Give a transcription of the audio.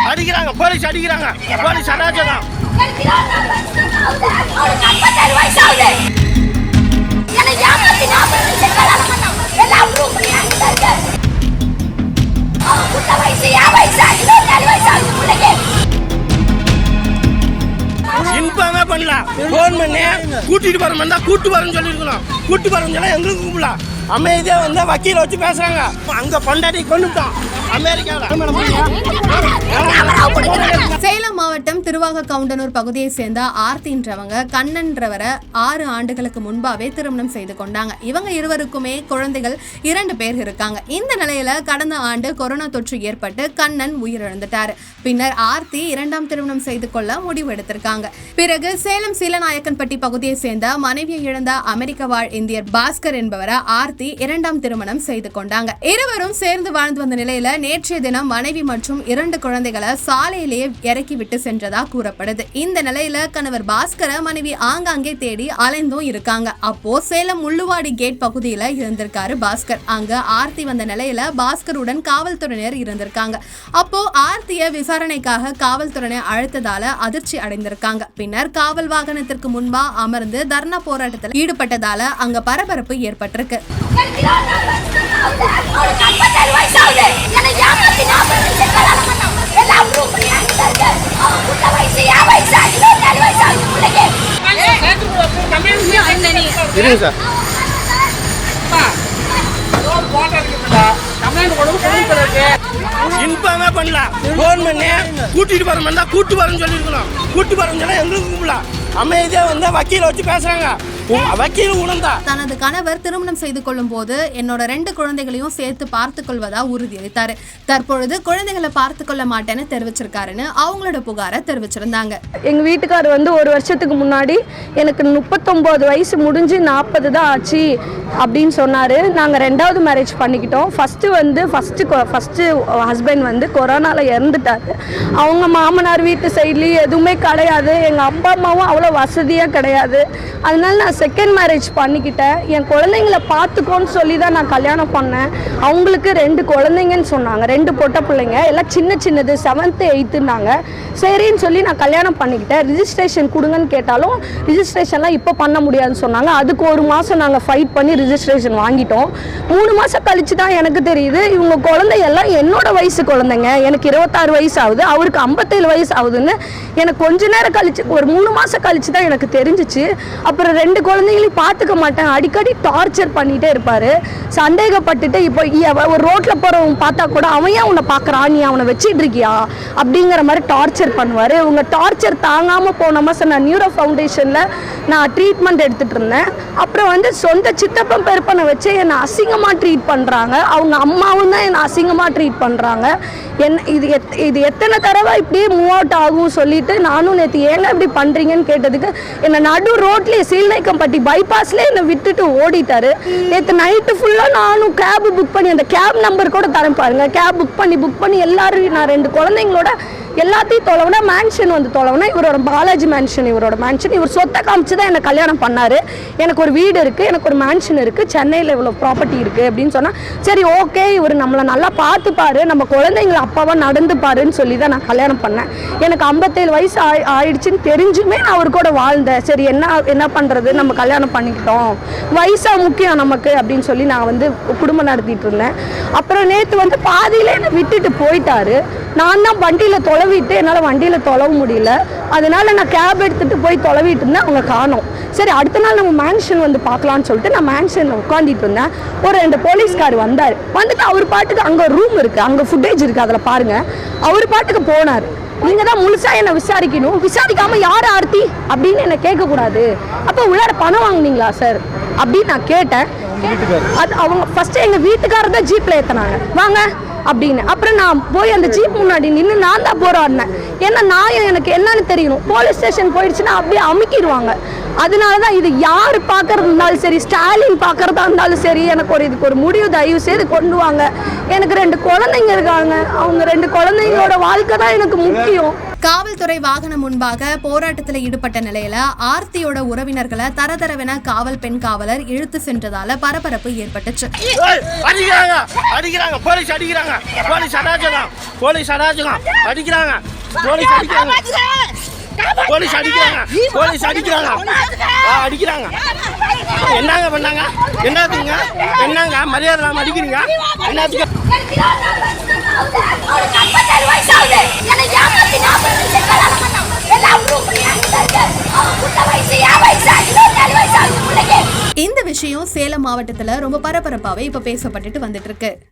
அடிக்கிறாங்க, போலீஸ் அடிக்கிறாங்க, போலீஸ் அராஜகம். இன்பாங்க பண்ணலாம். போன் பண்ணி கூட்டிட்டு போற மாதிரி கூட்டு வரேன்னு சொல்லிருக்கணும். கூட்டு வரேன்னு சொல்ல எங்களுக்கு கூப்பிடலாம். அமைதியா வந்து வக்கீல வச்சு பேசுறாங்க. அங்க பொண்டாட்டி கொண்டுட்டோம் சேலம் மாவட்டம் திருவாக கவுண்டனூர் பகுதியை சேர்ந்த ஆர்த்தின்றவங்க கண்ணன்றவரை 6 ஆண்டுகளுக்கு முன்பாவே திருமணம் செய்து கொண்டாங்க. இவங்க இருவருக்குமே குழந்தைகள் 2 பேர் இருக்காங்க. இந்த நிலையில கடந்த ஆண்டு கொரோனா தொற்று ஏற்பட்டு கண்ணன் உயிரிழந்துட்டாரு. பின்னர் ஆர்த்தி 2ஆம் திருமணம் செய்து கொள்ள முடிவு எடுத்திருக்காங்க. பிறகு சேலம் சீலநாயக்கன்பட்டி பகுதியை சேர்ந்த மனைவியை இழந்த அமெரிக்க வாழ் இந்தியர் பாஸ்கர் என்பவரை ஆர்த்தி 2ஆம் திருமணம் செய்து கொண்டாங்க. இருவரும் சேர்ந்து வாழ்ந்து வந்த நிலையில நேற்றைய தினம் மனைவி மற்றும் 2 குழந்தைகளை சாலையிலேயே இறக்கி விட்டு சென்றதா கூறப்படுது. இந்த நிலையில கணவர் பாஸ்கர மனைவி ஆங்காங்கே தேடி அலைந்தும் இருக்காங்க. அப்போ சேலம் முள்ளுவாடி கேட் பகுதியில இருந்திருக்காரு பாஸ்கர். அங்க ஆர்த்தி வந்த நிலையில பாஸ்கருடன் காவல்துறையினர் இருந்திருக்காங்க. அப்போ ஆர்த்திய விசாரணைக்காக காவல்துறையினர் அழைத்ததால அதிர்ச்சி அடைந்திருக்காங்க. பின்னர் காவல் வாகனத்திற்கு முன்பா அமர்ந்து தர்ணா போராட்டத்தில் ஈடுபட்டதால அங்க பரபரப்பு ஏற்பட்டிருக்கு. இன்பாங்க பண்ணலாம். போன் பண்ணி கூட்டிட்டு போற மாதிரி கூட்டு வரேன்னு சொல்லிருக்கணும். கூட்டு வரேன்னு சொல்ல எங்களுக்கு கூப்பிடலாம். அமைதியா வந்து வக்கீல வச்சு பேசுறாங்க. தனது கணவர் திருமணம் செய்து கொள்ளும் போது என்னோட 2 குழந்தைகளையும் சேர்த்து பார்த்து கொள்வதா உறுதியளித்தாரு. தற்பொழுது குழந்தைகளை பார்த்து கொள்ள மாட்டேன்னு தெரிவிச்சிருக்காருன்னு அவங்களோட புகாரை தெரிவிச்சிருந்தாங்க. எங்க வீட்டுக்காரர் வந்து 1 வருஷத்துக்கு முன்னாடி எனக்கு 39 வயசு முடிஞ்சு 40 தான் ஆச்சு அப்படின்னு சொன்னாரு. நாங்க 2வது மேரேஜ் பண்ணிக்கிட்டோம். ஃபர்ஸ்ட் ஹஸ்பண்ட் வந்து கொரோனால இறந்துட்டாரு. அவங்க மாமனார் வீட்டு சைட்லயும் எதுவுமே கிடையாது. எங்க அப்பா அம்மாவும் அவ்வளோ வசதியா கிடையாது. அதனால நான் செகண்ட் மேரேஜ் பண்ணிக்கிட்டேன். என் குழந்தைங்களை பார்த்துக்கோன்னு சொல்லி தான் நான் கல்யாணம் பண்ணேன். அவங்களுக்கு 2 குழந்தைங்கன்னு சொன்னாங்க. 2 பொட்ட பிள்ளைங்க, எல்லாம் சின்னது 7th 8th சரின்னு சொல்லி நான் கல்யாணம் பண்ணிக்கிட்டேன். ரிஜிஸ்ட்ரேஷன் கொடுங்கன்னு கேட்டாலும் ரிஜிஸ்ட்ரேஷன்லாம் இப்போ பண்ண முடியாதுன்னு சொன்னாங்க. அதுக்கு 1 மாதம் நாங்கள் ஃபைட் பண்ணி ரிஜிஸ்ட்ரேஷன் வாங்கிட்டோம். 3 மாதம் கழிச்சு தான் எனக்கு தெரியுது இவங்க குழந்தையெல்லாம் என்னோட வயசு குழந்தைங்க. எனக்கு 26 வயசு ஆகுது, அவருக்கு 57 வயசு ஆகுதுன்னு எனக்கு கொஞ்ச நேரம் கழிச்சு, ஒரு 3 மாதம் கழிச்சு தான் எனக்கு தெரிஞ்சிச்சு. அப்புறம் 2 குழந்தைகளையும் பார்த்துக்க மாட்டேன், அடிக்கடி டார்ச்சர் பண்ணிகிட்டே இருப்பார். சந்தேகப்பட்டுட்டு இப்போ ஒரு ரோட்டில் போகிறவங்க பார்த்தா கூட அவன் ஏன் உன்னை பார்க்குறான், நீ அவனை வச்சிட்டு இருக்கியா அப்படிங்கிற மாதிரி டார்ச்சர் பண்ணுவார். இவங்க டார்ச்சர் தாங்காமல் போன மாதம் நான் நியூரோ ஃபவுண்டேஷனில் நான் ட்ரீட்மெண்ட் எடுத்துகிட்டு இருந்தேன். அப்புறம் வந்து சொந்த சித்தப்பன் பெருப்பனை வச்சு என்னை அசிங்கமாக ட்ரீட் பண்ணுறாங்க. அவங்க அம்மாவும் தான் என்னை அசிங்கமாக ட்ரீட் பண்ணுறாங்க. இது எத்தனை தடவை இப்படியே மூவ் அவுட் ஆகும் சொல்லிட்டு நானும் நேற்று ஏங்க இப்படி பண்ணுறீங்கன்னு கேட்டதுக்கு என்னை நடு ரோட்லேயே சீலநாயக்கன்பட்டி பைபாஸ்லேயே என்னை விட்டுட்டு ஓடிட்டாரு. நேற்று நைட்டு ஃபுல்லாக நானும் கேபு புக் பண்ணி, அந்த கேப் நம்பர் கூட தரேன் பாருங்கள், கேப் புக் பண்ணி எல்லாரும் நான் 2 குழந்தைங்களோட எல்லாத்தையும் தொலைவுனா மேன்ஷன் வந்து தொலைவுனா இவரோட பாலாஜி மேன்ஷன், இவரோட மேன்ஷன். இவர் சொத்தை காமிச்சு தான் என்னை கல்யாணம் பண்ணார். எனக்கு ஒரு வீடு இருக்குது, எனக்கு ஒரு மேன்ஷன் இருக்குது, சென்னையில் இவ்வளோ ப்ராப்பர்ட்டி இருக்குது அப்படின்னு சொன்னால் சரி ஓகே இவர் நம்மளை நல்லா பார்த்துப்பாரு, நம்ம குழந்தைங்களை அப்பாவாக நடந்துப்பாருன்னு சொல்லி தான் நான் கல்யாணம் பண்ணேன். எனக்கு 57 வயசு ஆயிடுச்சுன்னு தெரிஞ்சுமே நான் அவர் கூட வாழ்ந்தேன். சரி என்ன பண்ணுறது, நம்ம கல்யாணம் பண்ணிக்கிட்டோம், வயசாக முக்கியம் நமக்கு அப்படின்னு சொல்லி நான் வந்து குடும்பம் நடத்திட்டு இருந்தேன். அப்புறம் நேற்று வந்து பாதியிலே என்னை விட்டுட்டு போயிட்டாரு. நான் தான் வண்டியில் தொலைவிட்டு என்னால் வண்டியில் தொலைவ முடியல. அதனால நான் கேப் எடுத்துகிட்டு போய் தொலைவிட்டு இருந்தேன், அவங்க காணோம். சரி அடுத்த நாள் நம்ம மேன்ஷன் வந்து பார்க்கலான்னு சொல்லிட்டு நான் மேன்ஷனில் உட்காந்துட்டு இருந்தேன். ஒரு 2 போலீஸ்கார் வந்துட்டு அவர் பாட்டுக்கு அங்கே ஒரு ரூம் இருக்குது, அங்கே ஃபுட்டேஜ் இருக்குது, அதில் பாருங்கள், அவர் பாட்டுக்கு போனார். நீங்கள் தான் முழுசாக என்னை விசாரிக்கணும், விசாரிக்காமல் யார் ஆர்த்தி அப்படின்னு என்னை கேட்கக்கூடாது. அப்போ உள்ளார பணம் வாங்கினீங்களா சார் அப்படின்னு நான் கேட்டேன். அது அவங்க ஃபஸ்ட்டு எங்கள் வீட்டுக்காரர் தான் ஜீப்பில் ஏற்றினாங்க வாங்க அப்படின்னு. அப்புறம் நான் போய் அந்த ஜீப் முன்னாடி நின்று நான் தான் போராடினேன். ஏன்னா நான் எனக்கு என்னன்னு தெரியணும், போலீஸ் ஸ்டேஷன் போயிடுச்சுன்னா அப்படியே அமுக்கிடுவாங்க. அதனால தான் இது யார் பார்க்கறது இருந்தாலும் சரி, ஸ்டாலின் பார்க்கறதா இருந்தாலும் சரி, எனக்கு இதுக்கு ஒரு முடிவு தயவு செய்து கொண்டு வாங்க. எனக்கு 2 குழந்தைங்க இருக்காங்க, அவங்க 2 குழந்தைங்களோட வாழ்க்கை தான் எனக்கு முக்கியம். காவல்துறை வாகனம் முன்பாக போராட்டத்தில் ஈடுபட்ட நிலையில ஆர்த்தியோட உறவினர்களை தரதரவென காவல் பெண் காவலர் இழுத்து சென்றதால பரபரப்பு ஏற்பட்டுச்சு. அடிக்கிறாங்க போலீஸ் அடிக்கிறாங்க போலீஸ் அராஜகம் போலீஸ் அராஜகம் அடிக்கிறாங்க போலீஸ் அடிக்கிறாங்க போலீஸ் அடிக்கிறாங்க போலீஸ் அடிக்கிறாங்க அடிக்கிறாங்க என்னங்க பண்ணாங்க என்னத்துங்க என்னங்க மரியாதை இல்லாம அடிக்கிறீங்க என்னத்துக்கு இந்த விஷயம் சேலம் மாவட்டத்துல ரொம்ப பரபரப்பாவே இப்ப பேசப்பட்டுட்டு வந்துட்டு இருக்கு.